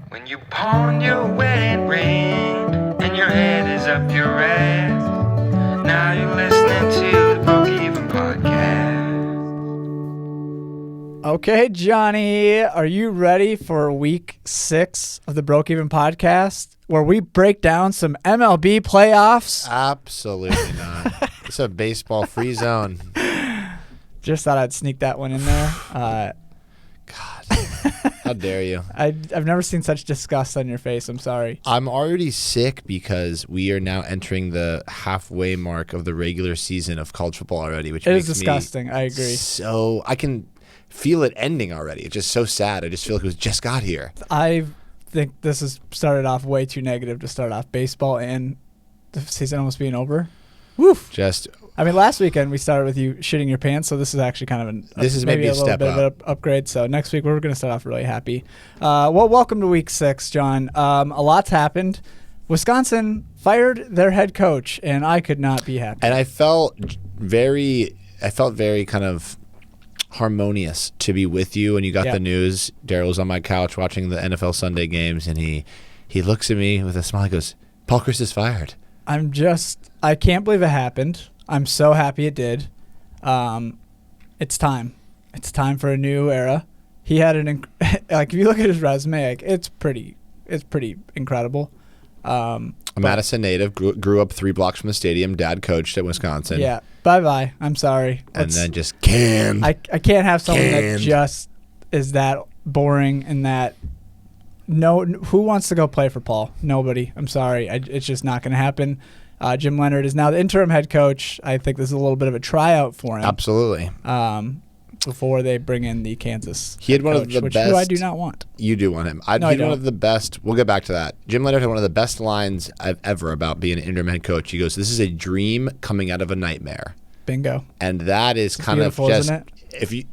When you pawn your wedding ring and your head is up your ass. Now you're listening to the Broke Even Podcast. Okay, Johnny, are you ready for week 6 of the Broke Even Podcast, where we break down some MLB playoffs? Absolutely not. It's a baseball free zone. Just thought I'd sneak that one in there. God, how dare you? I've never seen such disgust on your face. I'm sorry. I'm already sick because we are now entering the halfway mark of the regular season of college football already, which makes is disgusting. I agree. So I can feel it ending already. It's just so sad. I just feel like it was just got here. I think this has started off way too negative to start off baseball and the season almost being over. Woof. I mean, last weekend we started with you shitting your pants, so this is actually kind of this is maybe a little step bit up. of an upgrade. So next week we're going to start off really happy. Well, welcome to week 6, John. A lot's happened. Wisconsin fired their head coach, and I could not be happy. And I felt very kind of harmonious to be with you when you got the news. Daryll was on my couch watching the NFL Sunday games, and he looks at me with a smile. He goes, "Paul Chryst is fired." I can't believe it happened. I'm so happy it did. It's time. It's time for a new era. He had if you look at his resume, like it's pretty incredible. A Madison native, grew up 3 blocks from the stadium. Dad coached at Wisconsin. Yeah. Bye. I'm sorry. And then just canned. I can't have someone that just is that boring and that. No, who wants to go play for Paul? Nobody. I'm sorry. It's just not going to happen. Jim Leonard is now the interim head coach. I think this is a little bit of a tryout for him. Absolutely. Before they bring in the Kansas he had one coach, of the best. Who I do not want. You do want him. I he had don't. one of the best. We'll get back to that. Jim Leonard had one of the best lines I've ever about being an interim head coach. He goes, "This is a dream coming out of a nightmare." Bingo. And that is kind of just isn't it? if you.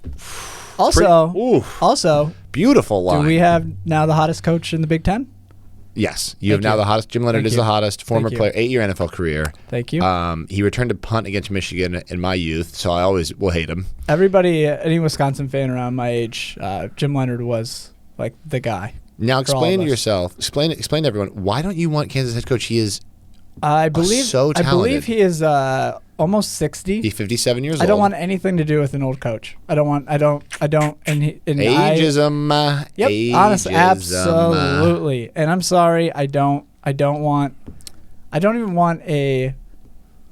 Also, beautiful line. do we have now the hottest coach in the Big Ten? Yes, you have now the hottest. Jim Leonard is the hottest former player, 8-year NFL career. Thank you. He returned to punt against Michigan in my youth, so I always will hate him. Everybody, any Wisconsin fan around my age, Jim Leonard was like the guy. Now explain to yourself, explain to everyone, why don't you want Kansas head coach? He is, so talented. I believe he is almost 60. He's 57 years old. I don't want anything to do with an old coach. I don't. Ageism. Yep. Honestly, absolutely. And I'm sorry. I don't even want a.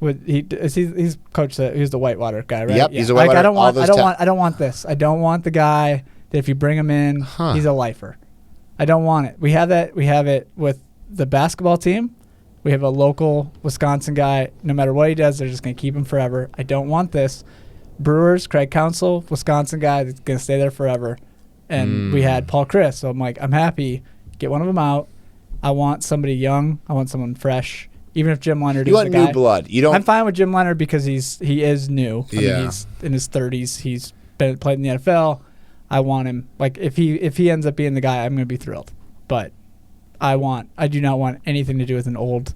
He's coach. He's the Whitewater guy, right? Yep. Yeah. He's a Whitewater. I don't want this. I don't want the guy that if you bring him in, he's a lifer. I don't want it. We have that. We have it with the basketball team. We have a local Wisconsin guy. No matter what he does, they're just going to keep him forever. I don't want this. Brewers, Craig Counsell, Wisconsin guy that's going to stay there forever. And we had Paul Chryst. So I'm like, I'm happy. Get one of them out. I want somebody young. I want someone fresh. Even if Jim Leonard is the guy. You want new blood. You don't. I'm fine with Jim Leonard because he is new. I mean, he's in his 30s. He's played in the NFL. I want him. Like if he ends up being the guy, I'm going to be thrilled. But I do not want anything to do with an old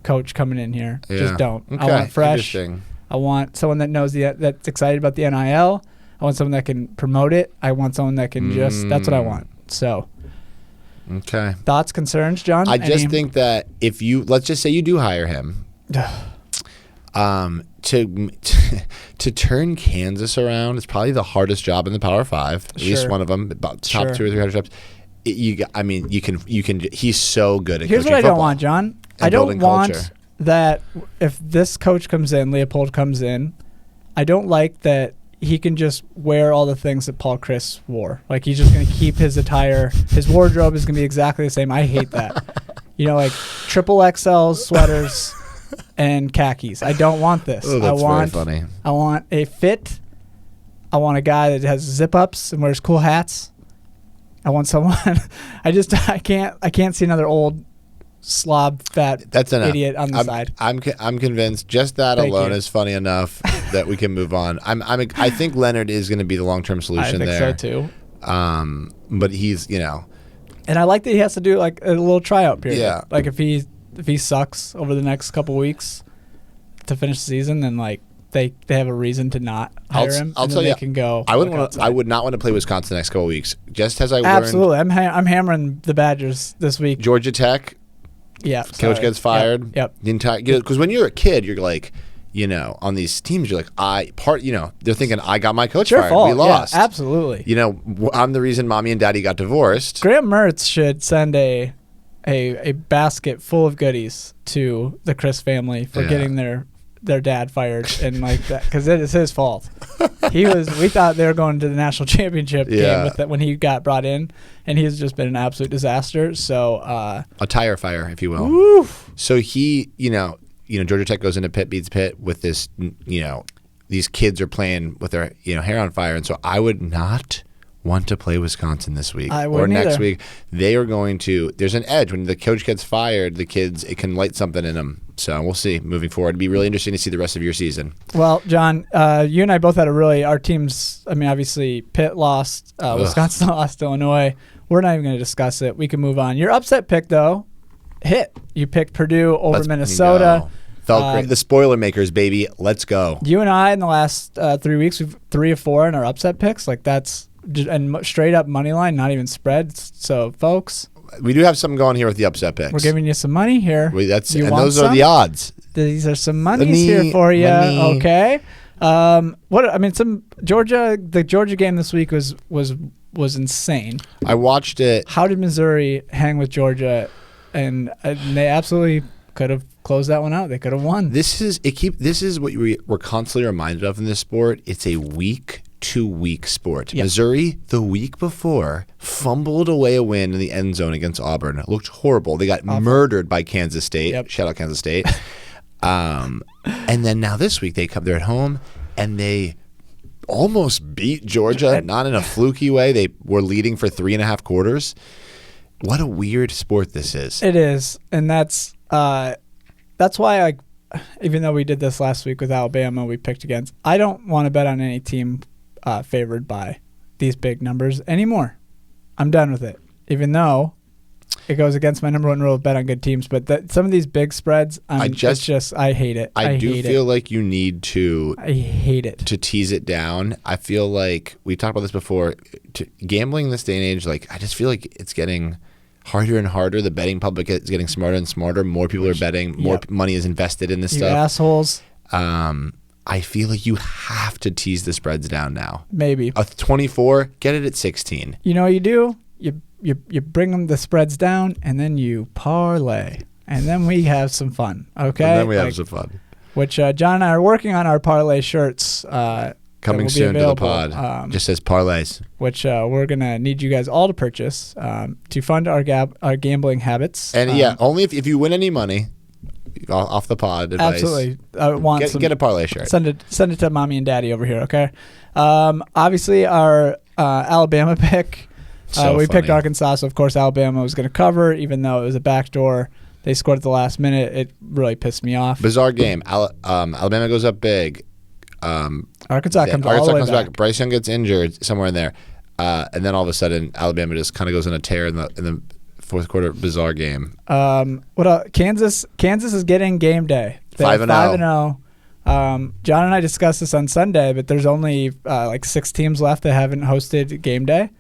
coach coming in here. Yeah. Just don't. Okay. I want fresh. Interesting. I want someone that knows that's excited about the NIL. I want someone that can promote it. I want someone that can that's what I want. So, okay. Thoughts, concerns, John? I just think that if let's just say you do hire him, to turn Kansas around is probably the hardest job in the Power 5. At least one of them, about top 2 or 3 hardest jobs. You can. He's so good at. Here's coaching what I don't football want, John. I don't want that if this coach comes in, Leopold comes in. I don't like that he can just wear all the things that Paul Chryst wore. Like he's just going to keep his attire. His wardrobe is going to be exactly the same. I hate that. Like triple XL sweaters and khakis. I don't want this. Oh, that's very funny. I want a fit. I want a guy that has zip ups and wears cool hats. I want someone. I can't see another old slob fat idiot on the side. I'm convinced just that alone is funny enough that we can move on. I think Leonard is going to be the long-term solution there. I think so too. But he's and I like that he has to do like a little tryout period. Yeah. Like if he sucks over the next couple weeks to finish the season, then like they have a reason to not hire him. I'll and tell then you, they can go. I would not want to play Wisconsin the next couple of weeks. Just as I learned, Absolutely, I'm hammering the Badgers this week. Georgia Tech, Yeah, coach gets fired. Yep. The entire because when you're a kid, you're like, on these teams, you're like, they're thinking I got my coach fired. Fault. We lost. Yeah, absolutely. I'm the reason mommy and daddy got divorced. Graham Mertz should send a basket full of goodies to the Chris family for getting their dad fired and like that, because it is his fault. We thought they were going to the national championship game with that when he got brought in, and he's just been an absolute disaster. So a tire fire, if you will. Woof. So he, Georgia Tech goes into Pitt, beats Pitt with this, these kids are playing with their, hair on fire. And so I would not want to play Wisconsin this week or next week. They are going to, there's an edge. When the coach gets fired, the kids, it can light something in them. So we'll see moving forward. It'd be really interesting to see the rest of your season. Well, John, you and I both had our teams, obviously Pitt lost, Wisconsin lost Illinois. We're not even going to discuss it. We can move on. Your upset pick, though, hit. You picked Purdue over Minnesota. Felt great. The spoiler makers, baby. Let's go. You and I, in the last 3 weeks, we've 3 of 4 in our upset picks. Like, that's and straight up money line, not even spreads. So, folks, we do have something going here with the upset picks. we're giving you some money here. Those are the odds. These are some monies here for you. Money. Okay. The Georgia game this week was insane. I watched it. How did Missouri hang with Georgia? And they absolutely could have closed that one out. They could have won. This is what we're constantly reminded of in this sport. It's a week-to-week sport. Yep. Missouri, the week before, fumbled away a win in the end zone against Auburn. It looked horrible. They got murdered by Kansas State. Yep. Shout out Kansas State. And then now this week they're at home and they almost beat Georgia, not in a fluky way. They were leading for 3.5 quarters. What a weird sport this is. It is, and that's why, even though we did this last week with Alabama, we picked against. I don't want to bet on any team favored by these big numbers anymore. I'm done with it, even though it goes against my number one rule of bet on good teams. But some of these big spreads, I hate it. I do feel like you need to. I hate it. To tease it down. I feel like we talked about this before. Gambling this day and age, I just feel like it's getting harder and harder. The betting public is getting smarter and smarter. More people are betting. More money is invested in this you stuff. Assholes. I feel like you have to tease the spreads down now. Maybe. A 24, get it at 16. You know what you do? You bring them the spreads down, and then you parlay. And then we have some fun, okay? And then we have some fun. Which John and I are working on our parlay shirts. Coming soon to the pod. Just says parlays. Which we're going to need you guys all to purchase to fund our gambling habits. And only if you win any money off the pod advice. Absolutely. I want get a parlay shirt. Send it to mommy and daddy over here, okay? Obviously, our Alabama pick. We picked Arkansas, so of course Alabama was going to cover, even though it was a backdoor. They scored at the last minute. It really pissed me off. Bizarre game. Alabama goes up big. Arkansas comes all the way back. Bryce Young gets injured somewhere in there, and then all of a sudden Alabama just kind of goes on a tear in the fourth quarter. Bizarre game. What else? Kansas is getting game day. 5-0. John and I discussed this on Sunday, but there's only 6 teams left that haven't hosted game day,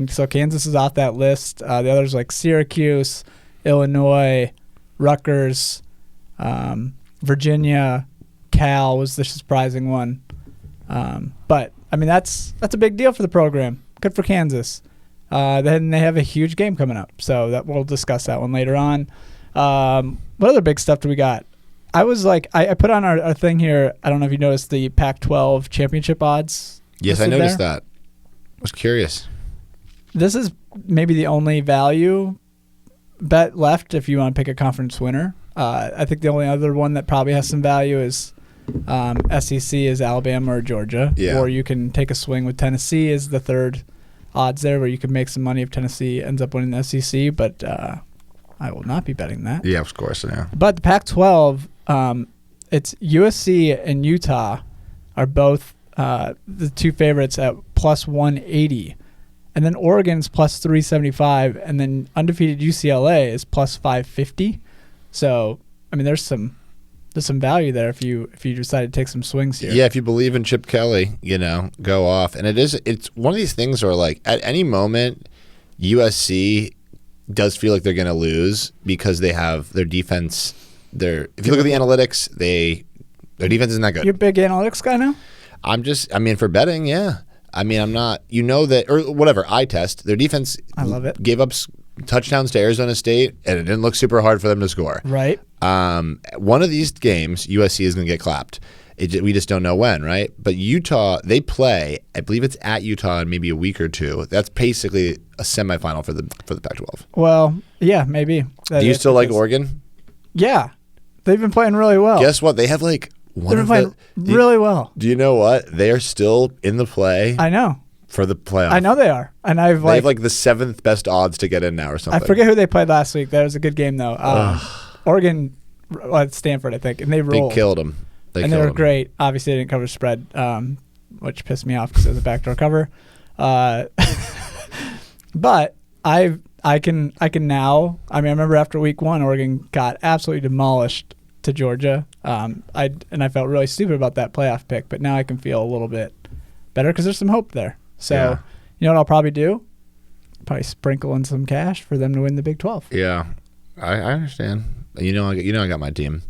so Kansas is off that list. The others like Syracuse, Illinois, Rutgers, Virginia, Cal was the surprising one. But I mean that's a big deal for the program. Good for Kansas. Then they have a huge game coming up, so that we'll discuss that one later on. What other big stuff do we got? I put on our thing here. I don't know if you noticed the Pac-12 championship odds. Yes, I noticed that. I was curious. This is maybe the only value bet left if you want to pick a conference winner. I think the only other one that probably has some value is SEC is Alabama or Georgia. Yeah. Or you can take a swing with Tennessee is the third odds there, where you can make some money if Tennessee ends up winning the SEC. But I will not be betting that. Yeah, of course. Yeah. But the Pac-12, it's USC and Utah are both the two favorites at plus 180. And then Oregon's plus 375, and then undefeated UCLA is plus 550. So, I mean, there's some some value there if you decide to take some swings here. Yeah, if you believe in Chip Kelly, go off. And it's one of these things where, like, at any moment, USC does feel like they're going to lose because they have their defense. If you look at the analytics, their defense isn't that good. You're a big analytics guy now? For betting, yeah. I'm not, or whatever, eye test. Their defense I love it. Gave up touchdowns to Arizona State, and it didn't look super hard for them to score. Right. One of these games, USC is going to get clapped. We just don't know when, right? But Utah, they play, I believe it's at Utah in maybe a week or two. That's basically a semifinal for the Pac-12. Well, yeah, maybe. Do you still like Oregon? Yeah. They've been playing really well. Guess what? They have like They've been playing really well. Do you know what? They are still in the play. I know. For the playoff. I know they are. And they have like the 7th best odds to get in now or something. I forget who they played last week. That was a good game, though. Oregon, Stanford, I think. And they rolled. They killed them. They were great. Obviously, they didn't cover spread, which pissed me off because it was a backdoor cover. But I can now. I remember after week 1, Oregon got absolutely demolished to Georgia. I felt really stupid about that playoff pick, but now I can feel a little bit better because there's some hope there. So, You know what I'll probably do? Probably sprinkle in some cash for them to win the Big 12. Yeah, I understand. I got my team.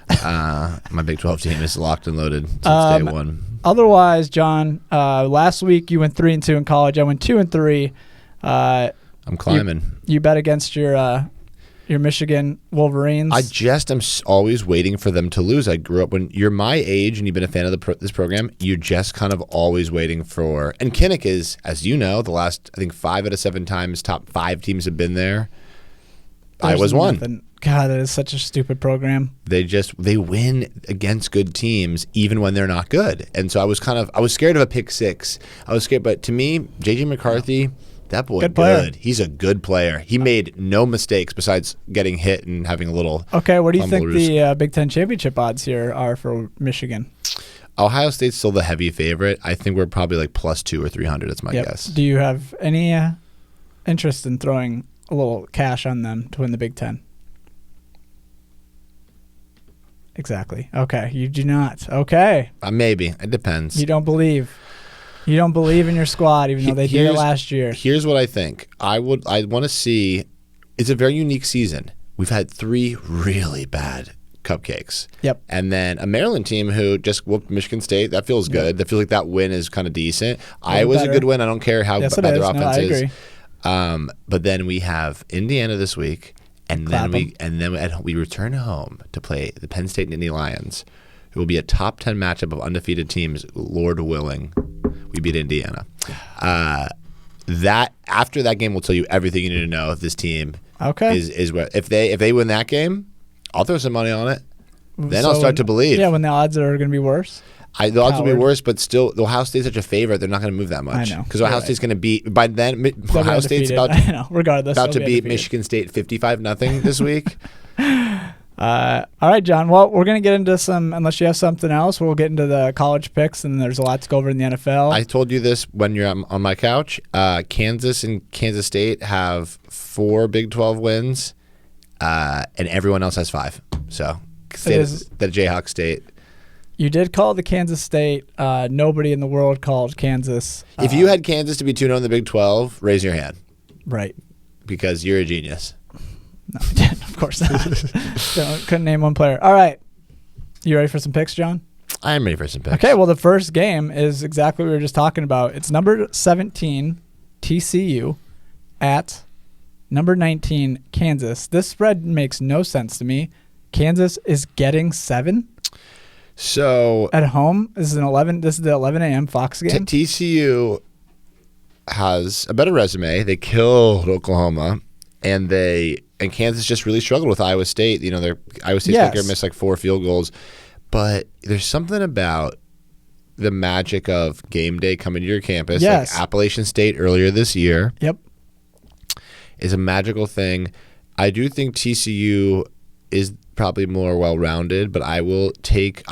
My Big 12 team is locked and loaded since day one. Otherwise, John, last week you went 3-2 in college. I went 2-3. I'm climbing. You bet against your Michigan Wolverines. I just am always waiting for them to lose. I grew up when you're my age and you've been a fan of this program. You're just kind of always waiting for. And Kinnick is, as you know, the last I think 5 out of 7 times top 5 teams have been there. I was one. God, that is such a stupid program. They win against good teams even when they're not good. And so I was scared of a pick 6. I was scared, but to me, JJ McCarthy. That boy, good. He's a good player. He made no mistakes besides getting hit and having a little. Okay, what do you think the Big Ten championship odds here are for Michigan? Ohio State's still the heavy favorite. I think we're probably like +2 or 300. That's my guess. Do you have any interest in throwing a little cash on them to win the Big Ten? Exactly. Okay, you do not. Okay. Maybe. It depends. You don't believe. You don't believe in your squad, even though they did it last year. Here's what I think. I want to see. It's a very unique season. We've had 3 really bad cupcakes. Yep. And then a Maryland team who just whooped Michigan State. That feels good. Yep. That feels like that win is kind of decent. Iowa's a good win. I don't care how bad their offense is. I agree. But then we have Indiana this week, and then we return home to play the Penn State Nittany Lions, who will be a top 10 matchup of undefeated teams, Lord willing. We beat Indiana. That after that game will tell you everything you need to know if this team is where if they win that game, I'll throw some money on it. Then I'll start to believe. Yeah, when the odds are going to be worse. The odds will be worse, but still, Ohio State's such a favorite. They're not going to move that much. I know because Ohio State's going to beat by then. Ohio State's about to beat Michigan State 55-0 this week. All right, John. Well, we're going to get into some, unless you have something else, we'll get into the college picks, and there's a lot to go over in the NFL. I told you this when you're on my couch. Kansas and Kansas State have 4 Big 12 wins, and everyone else has 5. So, the Jayhawk State. You did call the Kansas State. Nobody in the world called Kansas. If you had Kansas to be 2-0 in the Big 12, raise your hand. Right. Because you're a genius. No, I didn't. Of course not. Couldn't name one player. All right. You ready for some picks, John? I am ready for some picks. Okay, well, the first game is exactly what we were just talking about. It's number 17, TCU, at number 19, Kansas. This spread makes no sense to me. Kansas is getting 7. So at home, this is the 11 a.m. Fox game. TCU has a better resume. They killed Oklahoma, and Kansas just really struggled with Iowa State. You know, their Iowa State kicker missed like 4 field goals. But there's something about the magic of game day coming to your campus. Yes. Like Appalachian State earlier this year. Yep. Is a magical thing. I do think TCU is probably more well-rounded, but I will take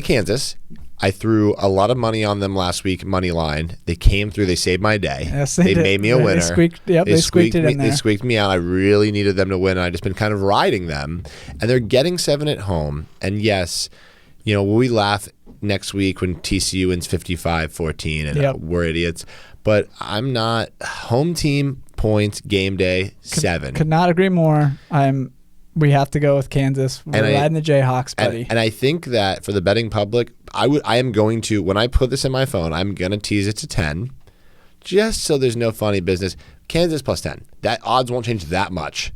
Kansas. I threw a lot of money on them last week, money line. They came through. They saved my day. Yes, they made me a winner. They squeaked it in there. They squeaked me out. I really needed them to win. I've just been kind of riding them. And they're getting 7 at home. And yes, we laugh next week when TCU wins 55-14 and we're idiots. But I'm not. Home team points, game day, 7. Could not agree more. We have to go with Kansas. We're riding the Jayhawks, buddy. And I think that for the betting public, I am going to, when I put this in my phone, I'm going to tease it to 10, just so there's no funny business. Kansas plus 10. That odds won't change that much.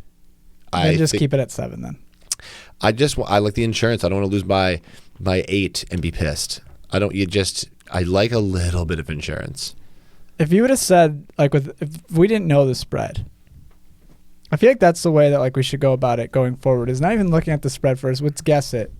Keep it at 7 then. I like the insurance. I don't want to lose by 8 and be pissed. I like a little bit of insurance. If you would have said, if we didn't know the spread, I feel like that's the way that we should go about it going forward, is not even looking at the spread first. Let's guess it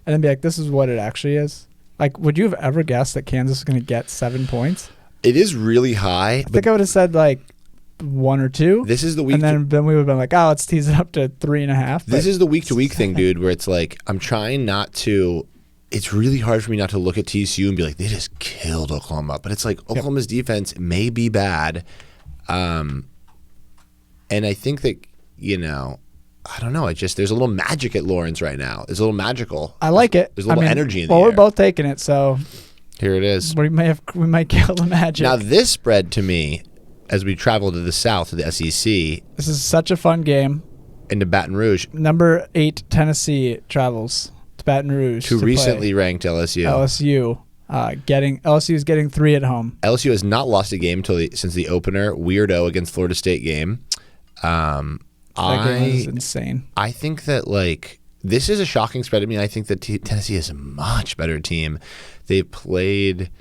and then be like, this is what it actually is. Would you have ever guessed that Kansas was going to get 7 points? It is really high. I think I would have said 1 or 2. This is the week. And then we would have been like, let's tease it up to 3.5. This is the week-to-week thing, dude, where it's I'm trying not to. It's really hard for me not to look at TCU and be like, they just killed Oklahoma. But it's Oklahoma's defense may be bad. And I think that, I don't know. There's a little magic at Lawrence right now. It's a little magical. I like it. There's a little energy in the air. Well, we're both taking it, so here it is. We might kill the magic. Now, this spread to me, as we travel to the south, to the SEC. This is such a fun game. Into Baton Rouge. Number 8 Tennessee travels to Baton Rouge to recently ranked LSU. LSU is getting 3 at home. LSU has not lost a game since the opener weirdo against Florida State game. That game was insane. I think that this is a shocking spread to me. I think that Tennessee is a much better team. They've played,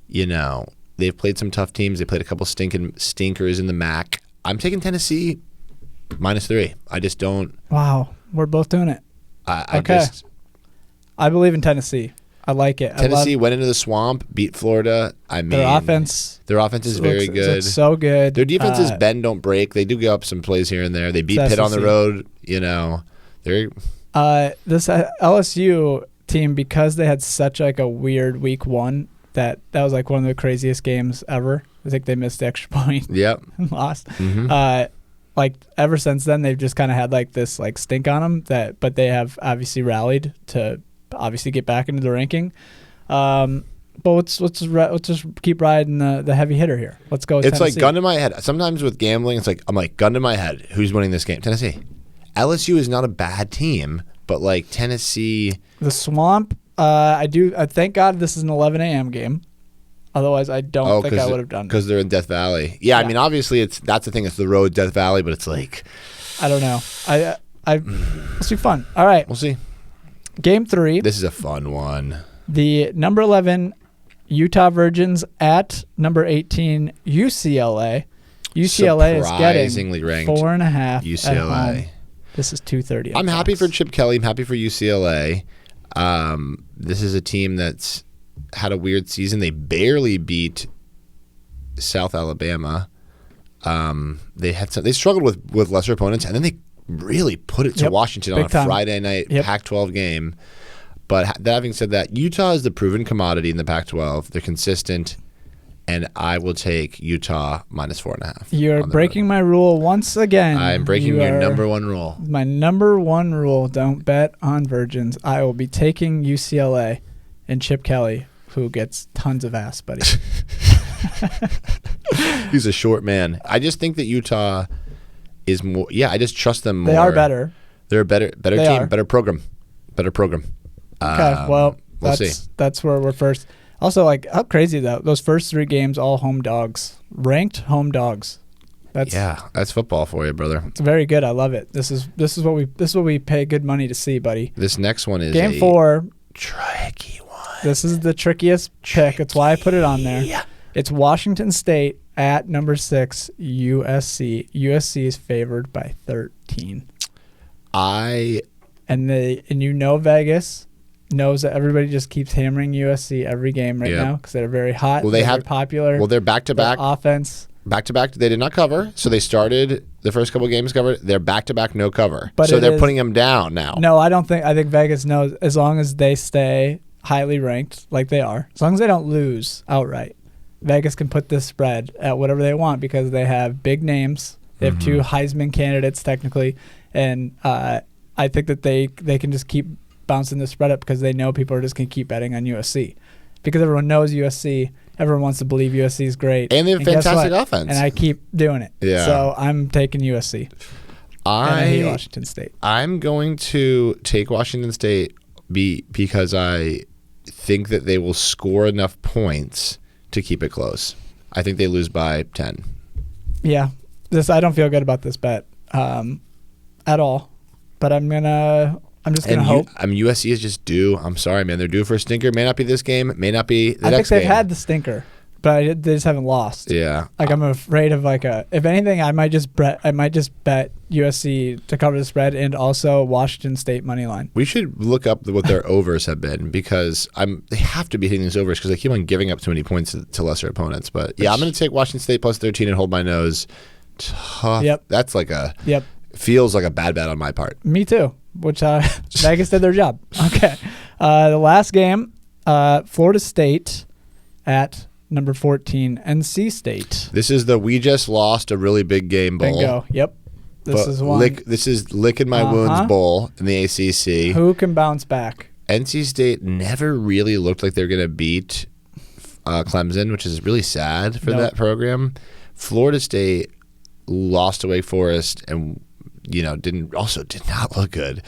they've played some tough teams. They played a couple stinkers in the MAC. I'm taking Tennessee -3. I just don't. Wow, we're both doing it. I believe in Tennessee. I like it. Tennessee went into the swamp, beat Florida. Their offense is very good. It's so good. Their defense is bend, don't break. They do go up some plays here and there. They beat Pitt on the road. They're this LSU team, because they had such a weird week 1 that was one of the craziest games ever. I think they missed the extra point. Yep. And lost. Mm-hmm. Ever since then, they've just kind of had this stink on them. But they have obviously rallied to obviously get back into the ranking. But let's just keep riding the heavy hitter here. Let's go with It's Tennessee. gun to my head. Sometimes with gambling, it's I'm gun to my head. Who's winning this game? Tennessee. LSU is not a bad team, but Tennessee. The Swamp. I thank God this is an 11 a.m. game. Otherwise, I don't think I would have done it. Because they're in Death Valley. Yeah, I mean, obviously, that's the thing. It's the road, Death Valley, but it's I don't know. Let's be fun. All right. We'll see. Game 3. This is a fun one. The number 11 Utah Virgins at number 18 UCLA. UCLA is getting ranked 4.5 UCLA. At home. This is 2:30. I'm happy for Chip Kelly. I'm happy for UCLA. This is a team that's had a weird season. They barely beat South Alabama. They struggled with lesser opponents, and then they really put it to Washington on a Friday night Pac-12 game. But that having said that, Utah is the proven commodity in the Pac-12. They're consistent, and I will take Utah -4.5. You're breaking my rule once again. I'm breaking your number one rule. My number one rule: don't bet on Virgins. I will be taking UCLA and Chip Kelly, who gets tons of ass, buddy. He's a short man. I just think that Utah is more. Yeah, I just trust them more. They are better. They're a better team, better program. Okay, well, we'll see. That's where we're first. Also, how crazy though? Those first 3 games, all home dogs, ranked home dogs. That's football for you, brother. It's very good. I love it. This is what we pay good money to see, buddy. This next one is game 4. Tricky one. This is the trickiest pick. That's why I put it on there. Yeah. It's Washington State at number 6 USC. USC is favored by 13. Vegas knows that everybody just keeps hammering USC every game now because they're very hot. Well, they're popular. Well, they're back-to-back. Offense. Back-to-back, they did not cover, so they started the first couple of games covered. They're back-to-back, no cover. But so they're putting them down now. No, I don't think. I think Vegas knows as long as they stay highly ranked like they are, as long as they don't lose outright, Vegas can put this spread at whatever they want because they have big names. They have two Heisman candidates technically, and I think that they can just keep bouncing the spread up because they know people are just going to keep betting on USC because everyone knows USC. Everyone wants to believe USC is great. And they have fantastic offense. And I keep doing it. Yeah. So I'm taking USC. I hate Washington State. I'm going to take Washington State because I think that they will score enough points to keep it close. I think they lose by 10. Yeah. I don't feel good about this bet at all. But I'm just gonna hope. USC is just due. I'm sorry, man. They're due for a stinker. May not be this game. May not be the next game. I think they've had the stinker, but they just haven't lost. Yeah. Like I'm afraid of if anything, I might just bet USC to cover the spread and also Washington State money line. We should look up what their overs have been because they have to be hitting these overs because they keep on giving up too many points to lesser opponents. But yeah, I'm going to take Washington State plus 13 and hold my nose. Tough. Yep. That's feels like a bad bet on my part. Me too. Which Vegas did their job. Okay. The last game, Florida State at number 14, NC State. This is we just lost a really big game bowl. Bingo. Yep. This is licking my wounds bowl in the ACC. Who can bounce back? NC State never really looked like they're going to beat Clemson, which is really sad for that program. Florida State lost to Wake Forest and did not look good.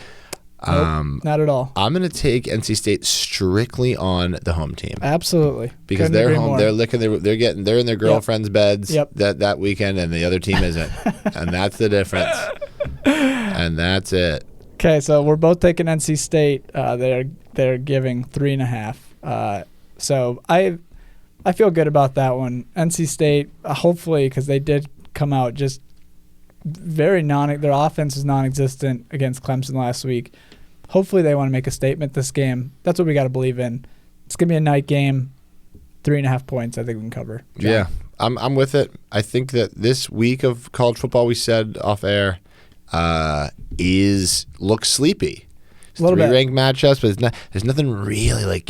Nope, not at all. I'm going to take NC State strictly on the home team. Absolutely. Because they're home, they're licking, they're in their girlfriends' beds that weekend, and the other team isn't. And that's the difference. And that's it. Okay, so we're both taking NC State. They're giving 3.5. So I feel good about that one. NC State, hopefully, because they did come out just their offense is non-existent against Clemson last week. Hopefully they want to make a statement this game. That's what we got to believe in. It's going to be a night game. 3.5 points I think we can cover. John? Yeah, I'm with it. I think that this week of college football, we said off air, looks sleepy. It's three-ranked matchups, but there's nothing really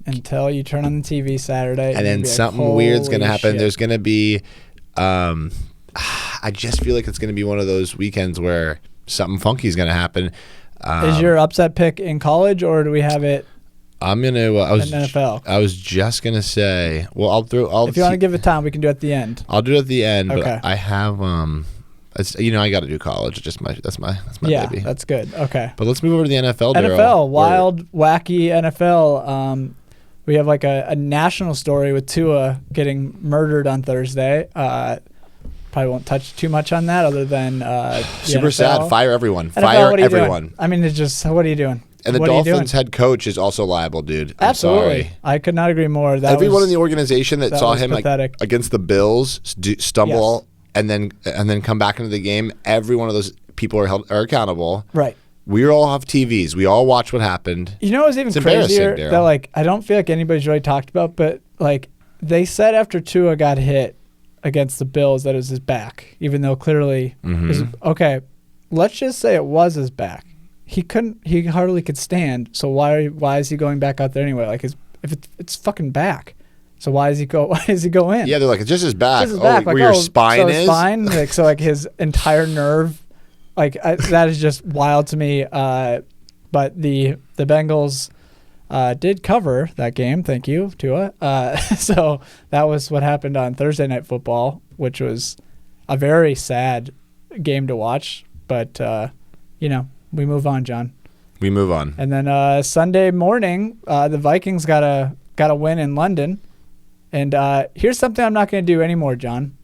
until you turn on the TV Saturday. And then something weird's going to happen. Shit. There's going to be I just feel like it's going to be one of those weekends where something funky is going to happen. Is your upset pick in college, or do we have it? I'm gonna. NFL. I was just gonna say. Well, if you want to give it time, we can do it at the end. I'll do it at the end. Okay. But I have I got to do college. It's just that's my baby. Yeah, that's good. Okay. But let's move over to the NFL. NFL, wild, wacky NFL. We have a national story with Tua getting murdered on Thursday. Probably won't touch too much on that other than super NFL. sad. Fire everyone. NFL, Fire everyone. Doing? I mean, it's just, what are you doing? And the Dolphins head coach is also liable, dude. Absolutely. Sorry. I could not agree more. Everyone in the organization that saw him against the Bills stumble and then come back into the game, every one of those people are accountable. Right. We all have TVs. We all watch what happened. You know what was even crazier? That I don't feel like anybody's really talked about, but they said after Tua got hit against the Bills that it was his back, even though clearly okay, let's just say it was his back. He hardly could stand, so why is he going back out there anyway? If it's fucking back. So why does he go in? Yeah, they're like, it's just his back. It's just his back. Where your spine is? Spine? His entire nerve. That is just wild to me. But the Bengals did cover that game. Thank you, Tua. So that was what happened on Thursday Night Football, which was a very sad game to watch. But, we move on, John. We move on. And then Sunday morning, the Vikings got a win in London. And here's something I'm not going to do anymore, John.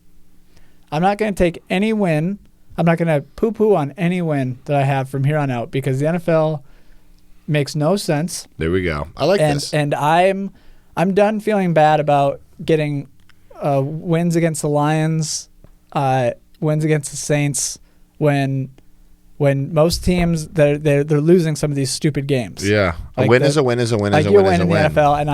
I'm not going to take any win. I'm not going to poo-poo on any win that I have from here on out because the NFL makes no sense. There we go. I like this. And I'm done feeling bad about getting wins against the Lions, wins against the Saints when most teams they're losing some of these stupid games. Yeah, a win is a win is a win is a win is a win in the NFL, and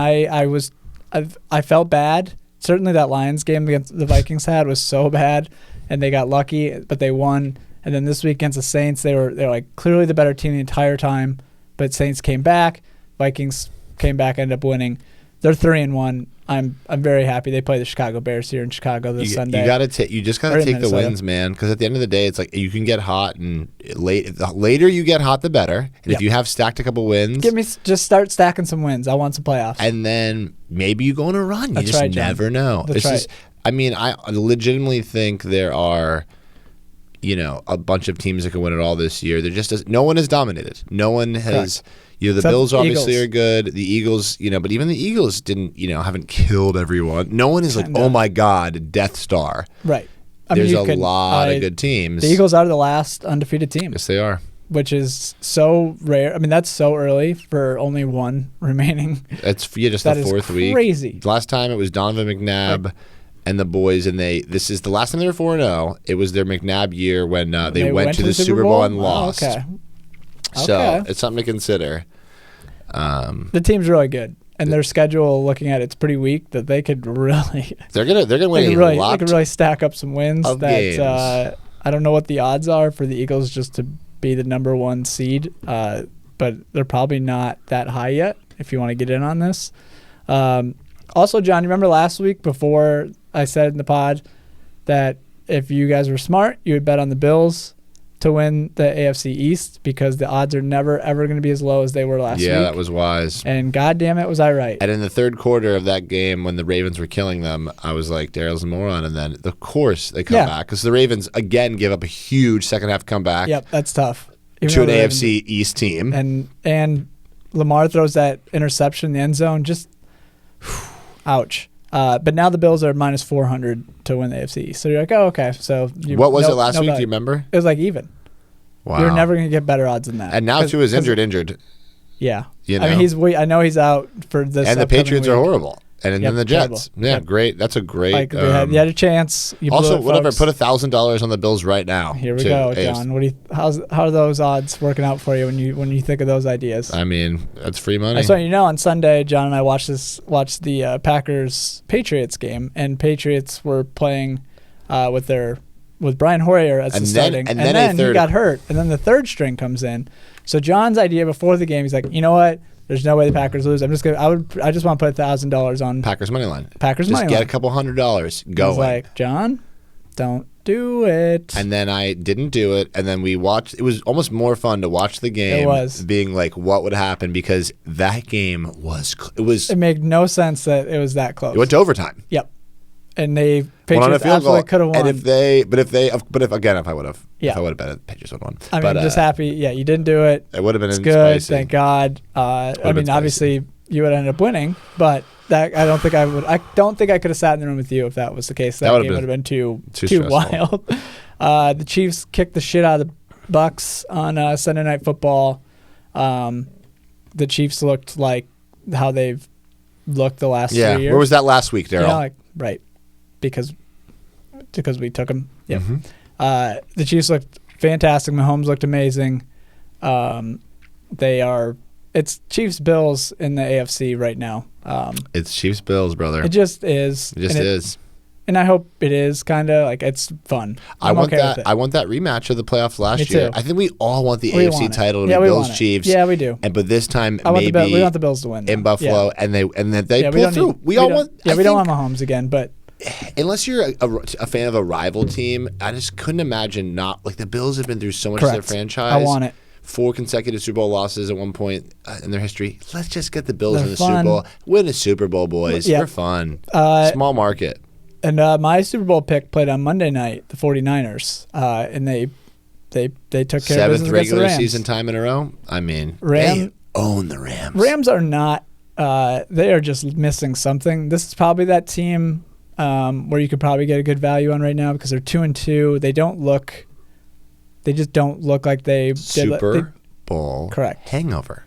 I felt bad. Certainly that Lions game against the Vikings was so bad, and they got lucky, but they won. And then this week against the Saints, they're clearly the better team the entire time, but Saints came back. Vikings came back, ended up winning. They're 3-1. I'm very happy. They play the Chicago Bears here in Chicago this Sunday. You just gotta take the wins, man. Because at the end of the day, it's like you can get hot, and the later you get hot, the better. And if you have stacked a couple wins, just start stacking some wins. I want some playoffs. And then maybe you go on a run. You just never know. I mean, I legitimately think there are, a bunch of teams that can win it all this year. There just no one has dominated. No one has. Correct. The Except Bills obviously Eagles. are good. The Eagles, but even the Eagles didn't, haven't killed everyone. No one is like, oh my God, Death Star. Right. There's a lot of good teams. The Eagles are the last undefeated team. Yes, they are. Which is so rare. I mean, that's so early for only one remaining. It's just the fourth week. Crazy. Last time it was Donovan McNabb and the boys, and this is the last time they were 4-0. It was their McNabb year when they went to the Super Bowl and lost. Okay. So it's something to consider. The team's really good, and their schedule, looking at it's pretty weak. That they could really they're gonna win a lot. They could really stack up some wins. Of games. I don't know what the odds are for the Eagles just to be the number 1 seed, but they're probably not that high yet. If you want to get in on this, also, John, you remember last week before I said in the pod that if you guys were smart, you would bet on the Bills to win the AFC East because the odds are never, ever going to be as low as they were last week. Yeah, that was wise. And goddamn it, was I right. And in the third quarter of that game when the Ravens were killing them, I was like, Daryl's a moron. And then, of course, they come back because the Ravens, again, give up a huge second-half comeback. Yep, that's tough. To an AFC East team. And Lamar throws that interception in the end zone. Just, ouch. But now the Bills are minus 400 to win the AFC East. So you're like, oh, okay. So what was it last week? Do you remember? It was like even. Wow. You're never going to get better odds than that. And now Tua is injured. Yeah. I mean, I know he's out for this. And the Patriots are horrible. And then the Jets. Terrible. Yeah, great. That's a great. Like you had a chance. You also, blew it, whatever. Put $1,000 on the Bills right now. Here we go, John. How are those odds working out for you when you think of those ideas? I mean, that's free money. I just want you to know on Sunday, John and I watched the Packers Patriots game, and Patriots were playing with Brian Hoyer as the starting, and then he got hurt, and then the third string comes in. So John's idea before the game, he's like, you know what? There's no way the Packers lose. I just want to put $1,000 on Packers money line. Packers money line. Just get a couple $100 going. I was like, John, don't do it. And then I didn't do it. And then we watched. It was almost more fun to watch the game. It was. Being like, what would happen? Because that game was. It made no sense that it was that close. It went to overtime. Yep. And they Patriots absolutely could have won. And if I would have. Yeah. If I would have bet it, Patriots would have won. I mean, I'm just happy. Yeah, you didn't do it. It would have been good. Spicy. Thank God. I mean, obviously you would end up winning, but that I don't think I would. I don't think I could have sat in the room with you if that was the case. That game would have been too wild. The Chiefs kicked the shit out of the Bucks on Sunday Night Football. The Chiefs looked like how they've looked the last 3 years. Where was that last week, Daryl? Right, because we took them. Yeah. Mm-hmm. The Chiefs looked fantastic. Mahomes looked amazing. It's Chiefs Bills in the AFC right now. It's Chiefs Bills, brother. It just is. It is. And I hope it is kind of like it's fun. I want that rematch of the playoffs last year. I think we all want the AFC title to be Bills Chiefs. Yeah, we do. But this time we want the Bills to win in Buffalo, and they pull through. We don't want Mahomes again, but unless you're a fan of a rival team, I just couldn't imagine not like the Bills have been through so much of their franchise. I want it. 4 consecutive Super Bowl losses at one point in their history. Let's just get the Bills in the Super Bowl. Win a Super Bowl, boys. For fun. Small market. And my Super Bowl pick played on Monday night, the 49ers, and they took care of business against the Rams. 7th regular season time in a row. I mean, they own the Rams. Rams are not. They are just missing something. This is probably that team where you could probably get a good value on right now because they're 2-2. They don't look. They just don't look like they Super Bowl correct hangover,